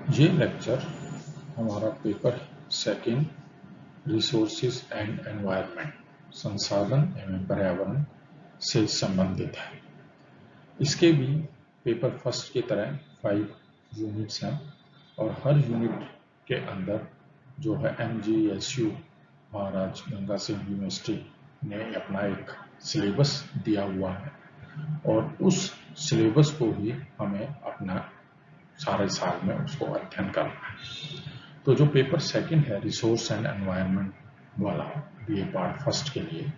ये लेक्चर हमारा paper second resources and environment संसाधन एवं पर्यावरण से संबंधित है। इसके भी पेपर फर्स्ट की तरह 5 यूनिट्स हैं और हर यूनिट के अंदर जो है MGSU महाराज गंगा सिंह यूनिवर्सिटी ने अपना एक सिलेबस दिया हुआ है और उस सिलेबस को ही हमें अपना सारे साल में उसको अध्ययन करना है। तो जो पेपर सेकंड है रिसोर्स एंड एनवायरनमेंट वाला BA पार्ट फर्स्ट के लिए,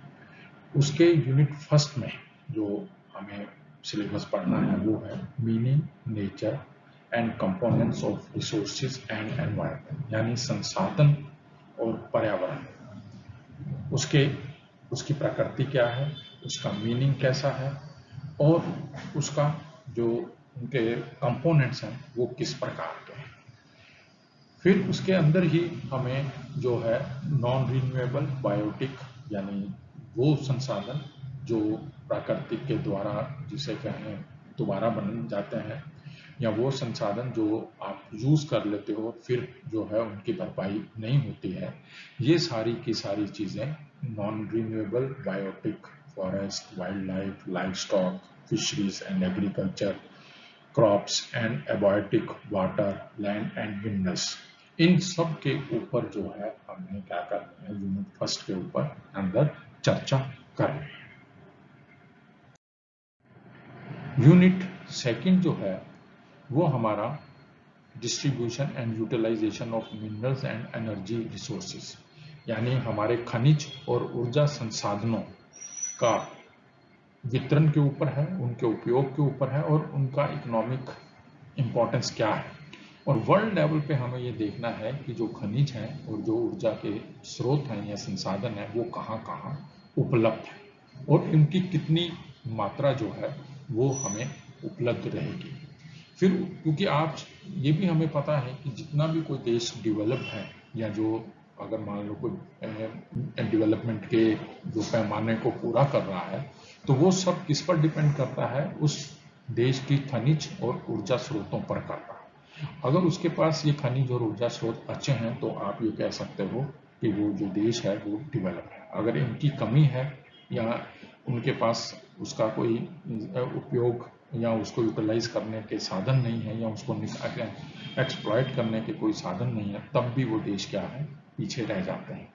उसके यूनिट फर्स्ट में जो हमें सिलेबस पढ़ना है वो है meaning, nature and components of resources and environment, यानी संसाधन और पर्यावरण। उसकी प्रकृति क्या है, उसका मीनिंग कैसा है और उसका जो उनके कंपोनेंट्स हैं वो किस प्रकार के हैं। फिर उसके अंदर ही हमें जो है नॉन रिन्यूएबल बायोटिक, यानी वो संसाधन जो प्राकृतिक के द्वारा जिसे कहें दोबारा बन जाते हैं, या वो संसाधन जो आप यूज कर लेते हो फिर जो है उनकी भरपाई नहीं होती है, ये सारी की सारी चीजें non renewable biotic, forest, wildlife, livestock, fisheries and agriculture, crops and abiotic, water, land and minerals, इन सब के ऊपर जो है हमने क्या करना है यूनिट फर्स्ट के ऊपर अंदर चर्चा करनी है। यूनिट सेकंड जो है वो हमारा distribution and utilisation of minerals and energy resources, यानी हमारे खनिज और ऊर्जा संसाधनों का वितरण के ऊपर है, उनके उपयोग के ऊपर है और उनका इकोनॉमिक इंपॉर्टेंस क्या है। और वर्ल्ड लेवल पे हमें ये देखना है कि जो खनिज हैं और जो ऊर्जा के स्रोत हैं या संसाधन हैं वो कहाँ कहाँ उपलब्ध है और इनकी कितनी मात्रा जो है वो हमें उपलब्ध रहेगी। फिर क्योंकि आप ये भी हमें पता है कि जितना भी कोई देश डेवलप है या जो अगर मान लो कोई डेवलपमेंट के जो पैमाने को पूरा कर रहा है तो वो सब किस पर डिपेंड करता है, उस देश की खनिज और ऊर्जा स्रोतों पर करता है। अगर उसके पास ये खनिज और ऊर्जा स्रोत अच्छे हैं तो आप ये कह सकते हो कि वो जो देश है वो डेवलप है। अगर इनकी कमी है या उनके पास उसका कोई उपयोग या उसको यूटिलाइज करने के साधन नहीं है या उसको एक्सप्लॉइट करने के कोई साधन नहीं है, तब भी वो देश क्या है पीछे रह जाते हैं।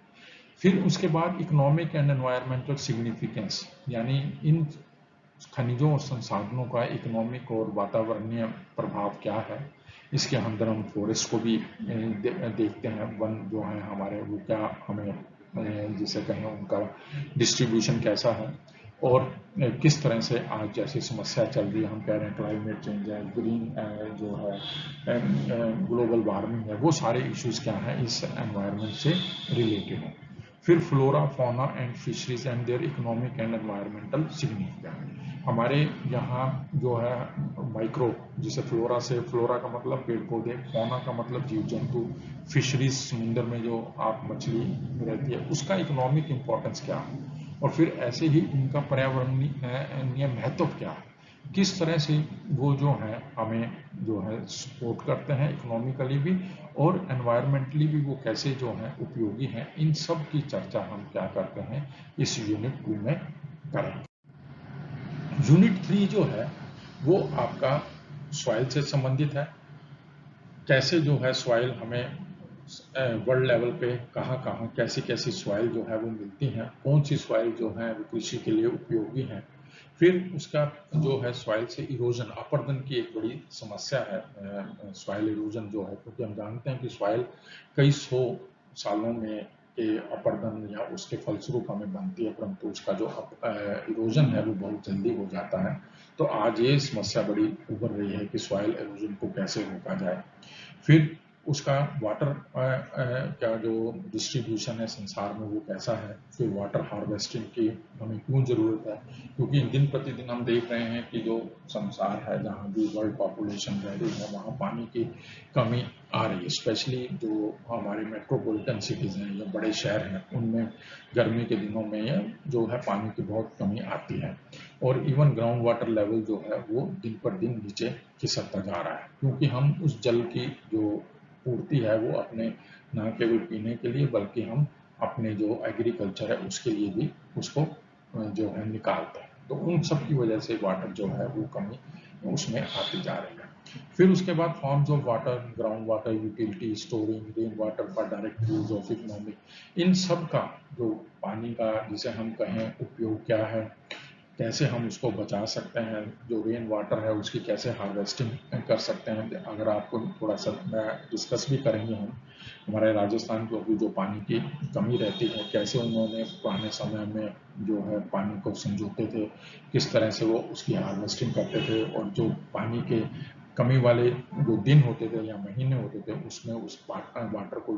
फिर उसके बाद इकोनॉमिक एंड एनवायरमेंटल सिग्निफिकेंस, यानी इन खनिजों और संसाधनों का इकोनॉमिक और वातावरणीय प्रभाव क्या है। इसके अंदर हम फॉरेस्ट को भी देखते हैं, वन जो है हमारे वो क्या हमें जिसे कहें उनका डिस्ट्रीब्यूशन कैसा है और किस तरह से आज जैसी समस्या चल रही है, हम कह रहे हैं क्लाइमेट चेंज है, ग्रीन जो है ग्लोबल वार्मिंग है, वो सारे इश्यूज क्या हैं इस एनवायरनमेंट से रिलेटेड हैं। फिर flora, fauna and fisheries and their economic and environmental significance, हमारे यहाँ जो है माइक्रो, जिसे फ्लोरा से, फ्लोरा का मतलब पेड़ पौधे, फौना का मतलब जीव जंतु, फिशरीज समुद्र में जो आप मछली रहती है उसका इकोनॉमिक इम्पोर्टेंस क्या है, और फिर ऐसे ही उनका पर्यावरणीय महत्व क्या है, किस तरह से वो जो है हमें जो है सपोर्ट करते हैं इकोनॉमिकली भी और एनवायरमेंटली भी वो कैसे जो है उपयोगी हैं, इन सब की चर्चा हम क्या करते हैं इस यूनिट 2 में करेंगे। यूनिट 3 जो है वो आपका सॉइल से संबंधित है, कैसे जो है सॉइल हमें वर्ल्ड लेवल पे कहाँ कहाँ कैसी कैसी सॉइल जो है वो मिलती हैं, कौन सी सॉइल जो है वो कृषि के लिए उपयोगी है। फिर उसका जो है सॉइल से इरोजन, अपरदन की एक बड़ी समस्या है सॉइल इरोजन जो है, क्योंकि हम जानते हैं कि सॉइल कई 100 सालों में के अपरदन या उसके फलस्वरूप हमें बनती है, परंतु उसका जो इरोजन है वो बहुत जल्दी हो जाता है। तो आज ये समस्या बड़ी उभर रही है कि सॉइल इरोजन को कैसे रोका जाए। फिर उसका वाटर क्या जो डिस्ट्रीब्यूशन है संसार में वो कैसा है, फिर वाटर हार्वेस्टिंग की हमें क्यों ज़रूरत है, क्योंकि दिन प्रतिदिन हम देख रहे हैं कि जो संसार है जहाँ भी वर्ल्ड पॉपुलेशन रह रही है वहाँ पानी की कमी आ रही है। स्पेशली जो हमारे मेट्रोपॉलिटन सिटीज़ हैं या बड़े शहर हैं उनमें गर्मी के दिनों में जो है पानी की बहुत कमी आती है, और इवन ग्राउंड वाटर लेवल जो है वो दिन पर दिन नीचे खिसकता जा रहा है, क्योंकि हम उस जल की जो पूर्ति है वो अपने न केवल पीने के लिए बल्कि हम अपने जो एग्रीकल्चर है उसके लिए भी उसको जो है निकालते हैं। तो उन सब की वजह से वाटर जो है वो कमी उसमें आती जा रही है। फिर उसके बाद forms of water, ground water utility, storing, rain water for direct use of economic, इन सब का जो पानी का जिसे हम कहें उपयोग क्या है, कैसे हम उसको बचा सकते हैं, जो रेन वाटर है उसकी कैसे हार्वेस्टिंग कर सकते हैं। अगर आपको थोड़ा सा डिस्कस भी करेंगे हम हमारे राजस्थान को भी जो पानी की कमी रहती है, कैसे उन्होंने पुराने समय में जो है पानी को संजोते थे, किस तरह से वो उसकी हार्वेस्टिंग करते थे, और जो पानी के कमी वाले जो दिन होते थे या महीने होते थे उसमें उस वाटर को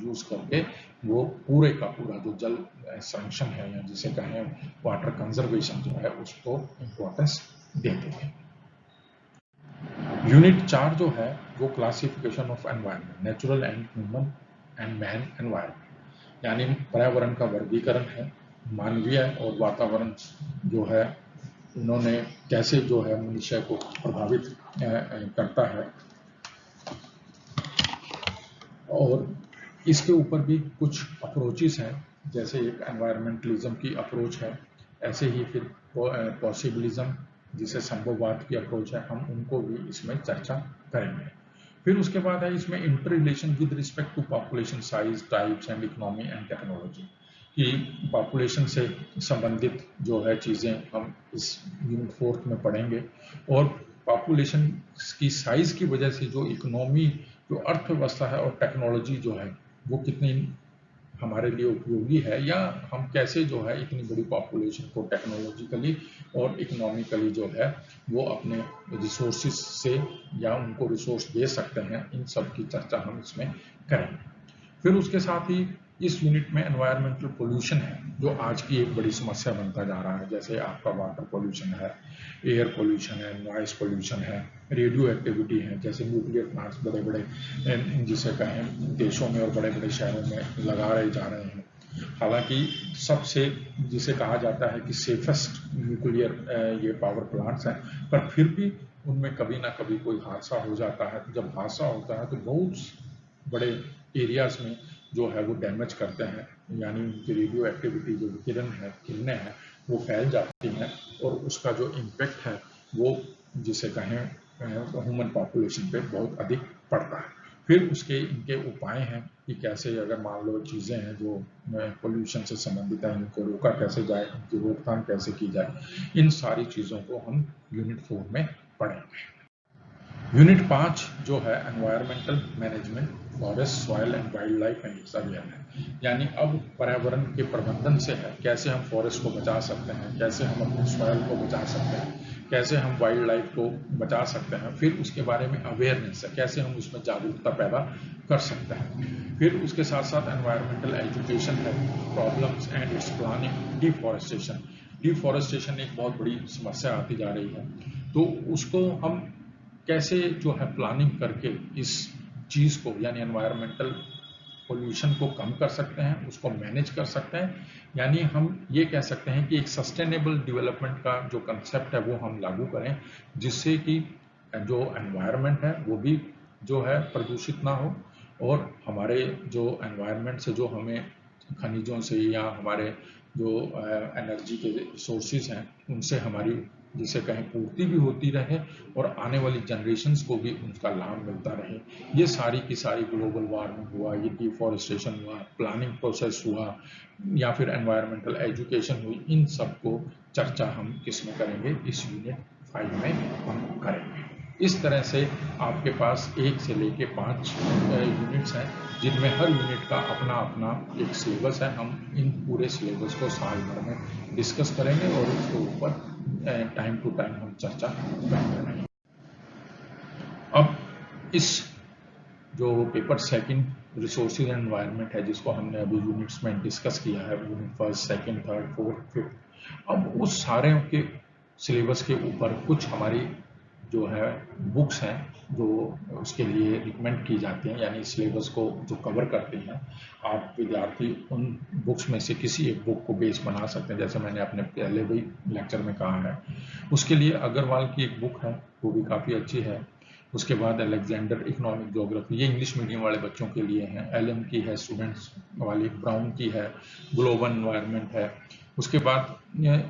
यूज़ करके वो पूरे का पूरा जो जल संरक्षण है या जिसे कहें वाटर कंजर्वेशन जो है उसको इम्पोर्टेंस देते थे। यूनिट 4 जो है वो classification of environment, natural and human and man environment, यानी पर्यावरण का वर्गीकरण है, मानवीय और वातावरण जो है उन्होंने कैसे जो है मनुष्य को प्रभावित करता है, और इसके ऊपर भी कुछ अप्रोचेस हैं, जैसे एक एनवायरमेंटलिज्म की अप्रोच है, ऐसे ही फिर पॉसिबिलिज्म जिसे संभववाद की अप्रोच है, हम उनको भी इसमें चर्चा करेंगे। फिर उसके बाद है इसमें inter relation with respect to population size, types and economy and technology, कि पॉपुलेशन से संबंधित जो है चीज़ें हम इस यूनिट 4 में पढ़ेंगे, और पॉपुलेशन की साइज की वजह से जो इकोनॉमी, जो अर्थव्यवस्था है और टेक्नोलॉजी जो है वो कितनी हमारे लिए उपयोगी है, या हम कैसे जो है इतनी बड़ी पॉपुलेशन को टेक्नोलॉजिकली और इकोनॉमिकली जो है वो अपने रिसोर्सेज से या उनको रिसोर्स दे सकते हैं, इन सब की चर्चा हम इसमें करेंगे। फिर उसके साथ ही इस यूनिट में एनवायरमेंटल पोल्यूशन है जो आज की एक बड़ी समस्या बनता जा रहा है, जैसे आपका वाटर पोल्यूशन है, एयर पोल्यूशन है, नॉइस पोल्यूशन है, रेडियो एक्टिविटी है, जैसे न्यूक्लियर प्लांट्स बड़े बड़े जिसे कहें देशों में और बड़े बड़े शहरों में लगाए जा रहे हैं। हालांकि सबसे जिसे कहा जाता है कि सेफेस्ट न्यूक्लियर ये पावर प्लांट्स हैं, पर फिर भी उनमें कभी ना कभी कोई हादसा हो जाता है। जब हादसा होता है तो बहुत बड़े एरियाज में जो है वो डैमेज करते हैं, यानी उनकी रेडियो एक्टिविटी जो किरणें हैं वो फैल जाती हैं, और उसका जो इम्पेक्ट है वो जिसे कहें ह्यूमन पॉपुलेशन पे बहुत अधिक पड़ता है। फिर उसके इनके उपाय हैं कि कैसे अगर मान लो चीज़ें हैं जो पोल्यूशन से संबंधित है इनको रोका कैसे जाए, इनकी रोकथाम कैसे की जाए, इन सारी चीज़ों को हम यूनिट 4 में पढ़ेंगे। यूनिट 5 जो है environmental management, forest, soil and wild life and it's aware है, यानी अब पर्यावरण के प्रबंधन से है, कैसे हम फॉरेस्ट को बचा सकते हैं, कैसे हम अपने सॉइल को बचा सकते हैं, कैसे हम वाइल्ड लाइफ को बचा सकते हैं, फिर उसके बारे में अवेयरनेस है, कैसे हम उसमें जागरूकता पैदा कर सकते हैं। फिर उसके साथ साथ एनवायरमेंटल एजुकेशन है, problems and it's planning, deforestation एक बहुत बड़ी समस्या आती जा रही है, तो उसको हम कैसे जो है प्लानिंग करके इस चीज़ को यानी एनवायरमेंटल पोल्यूशन को कम कर सकते हैं, उसको मैनेज कर सकते हैं, यानी हम ये कह सकते हैं कि एक सस्टेनेबल डेवलपमेंट का जो कंसेप्ट है वो हम लागू करें, जिससे कि जो एनवायरनमेंट है वो भी जो है प्रदूषित ना हो, और हमारे जो एनवायरनमेंट से जो हमें खनिजों से या हमारे जो एनर्जी के सोर्सेज हैं उनसे हमारी जिसे कहें पूर्ति भी होती रहे, और आने वाली जनरेशन्स को भी उनका लाभ मिलता रहे। ये सारी की सारी ग्लोबल वार्मिंग हुआ, ये डिफॉरेस्टेशन हुआ, प्लानिंग प्रोसेस हुआ, या फिर एनवायरमेंटल एजुकेशन हुई, इन सब को चर्चा हम किस में करेंगे, इस यूनिट 5 में हम करेंगे। इस तरह से आपके पास 1 से लेके 5 यूनिट्स हैं, जिनमें हर यूनिट का अपना अपना एक सिलेबस है। हम इन पूरे सिलेबस को साल भर में डिस्कस करेंगे और उसके ऊपर टाइम टू टाइम हम चर्चा करते रहेंगे। अब इस जो paper second resources and environment है, जिसको हमने अभी यूनिट्स में डिस्कस किया है, unit first, second, third, fourth, fifth, अब उस सारे के सिलेबस के ऊपर कुछ हमारी जो है बुक्स हैं जो उसके लिए रिकमेंड की जाती हैं, यानी सिलेबस को जो कवर करती हैं। आप विद्यार्थी उन बुक्स में से किसी एक बुक को बेस बना सकते हैं, जैसे मैंने अपने पहले भी लेक्चर में कहा है। उसके लिए अग्रवाल की एक बुक है, वो भी काफ़ी अच्छी है। उसके बाद अलेक्जेंडर इकोनॉमिक ज्योग्राफी, ये इंग्लिश मीडियम वाले बच्चों के लिए है। एलएम की है स्टूडेंट्स वाली, ब्राउन की है, ग्लोबल एनवायरनमेंट है। उसके बाद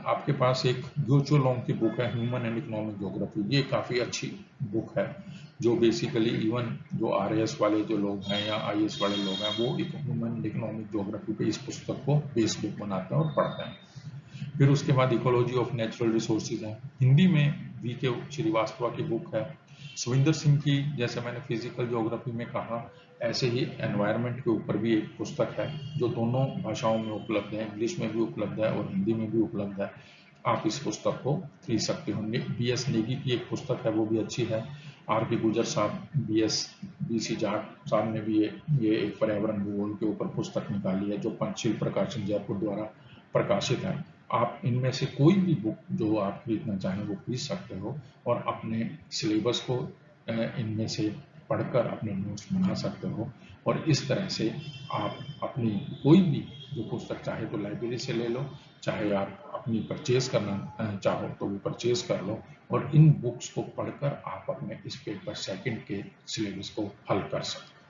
आपके पास एक ग्योचो लॉन्ग की बुक है, ह्यूमन एंड इकोनॉमिक ज्योग्राफी, ये काफ़ी अच्छी बुक है, जो बेसिकली इवन जो आरएएस वाले जो लोग हैं या आईएएस वाले लोग हैं, वो ह्यूमन एंड इकोनॉमिक ज्योग्राफी पे इस पुस्तक को बेस बुक बनाते हैं और पढ़ते हैं। फिर उसके बाद इकोलॉजी ऑफ नेचुरल रिसोर्सेज है, हिंदी में वी के श्रीवास्तव की बुक है। सविंदर सिंह की, जैसे मैंने फिजिकल ज्योग्राफी में कहा, ऐसे ही एनवायरनमेंट के ऊपर भी एक पुस्तक है जो दोनों भाषाओं में उपलब्ध है, इंग्लिश में भी उपलब्ध है और हिंदी में भी उपलब्ध है। आप इस पुस्तक को खरीद सकते हो। बीएस नेगी की एक पुस्तक है, वो भी अच्छी है। आर पी गुजर साहब, बीसी जाट साहब ने भी ये एक पर्यावरण भूगोल के ऊपर पुस्तक निकाली है, जो पंचशील प्रकाशन जयपुर द्वारा प्रकाशित है। आप इनमें से कोई भी बुक जो आप खरीदना चाहें वो खरीद सकते हो और अपने सिलेबस को इनमें से पढ़कर अपने नोट्स बना सकते हो। और इस तरह से आप अपनी कोई भी जो पुस्तक चाहे तो लाइब्रेरी से ले लो, चाहे आप अपनी परचेज करना चाहो तो वो परचेज कर लो, और इन बुक्स को पढ़कर आप अपने इस पेपर सेकंड के सिलेबस को हल कर सकते हो।